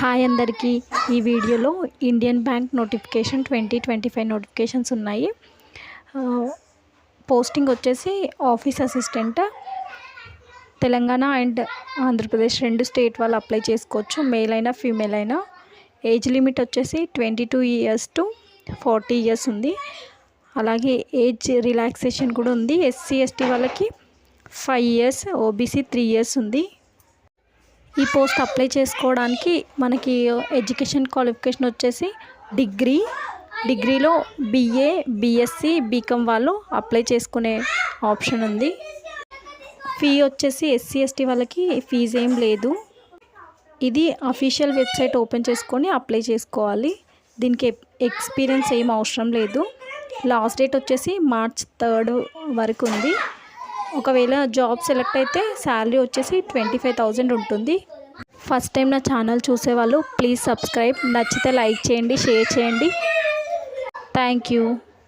Hi అందరికీ. ఈ వీడియోలో ఇండియన్ బ్యాంక్ నోటిఫికేషన్ 2025 నోటిఫికేషన్స్ ఉన్నాయి. పోస్టింగ్ వచ్చేసి office assistant. Telangana and Andhra Pradesh రెండు స్టేట్ వాళ్ళు అప్లై చేసుకోవచ్చు, మేల్ అయినా ఫీమేల్ అయినా. ఏజ్ లిమిట్ వచ్చేసి 22 years to 40 years ఉంది. అలాగే ఏజ్ రిలాక్సేషన్ కూడా ఉంది. ఎస్సీ ఎస్టీ వాళ్ళకి 5 years, ఓబీసీ 3 years ఉంది. ఈ పోస్ట్ అప్లై చేసుకోవడానికి మనకి ఎడ్యుకేషన్ క్వాలిఫికేషన్ వచ్చేసి డిగ్రీలో BA, BSc, BCom వాళ్ళు అప్లై చేసుకునే ఆప్షన్ ఉంది. ఫీ వచ్చేసి ఎస్సీ ఎస్టీ వాళ్ళకి ఫీజు ఏం లేదు. ఇది అఫీషియల్ వెబ్సైట్ ఓపెన్ చేసుకొని అప్లై చేసుకోవాలి. దీనికి ఎక్స్పీరియన్స్ ఏం అవసరం లేదు. లాస్ట్ డేట్ వచ్చేసి March 3 వరకు ఉంది. ఒకవేళ జాబ్ సెలెక్ట్ అయితే శాలరీ వచ్చేసి 25,000 ఉంటుంది. ఫస్ట్ టైం నా ఛానల్ చూసేవాళ్ళు ప్లీజ్ సబ్స్క్రైబ్. నచ్చితే లైక్ చేయండి, షేర్ చేయండి. Thank you.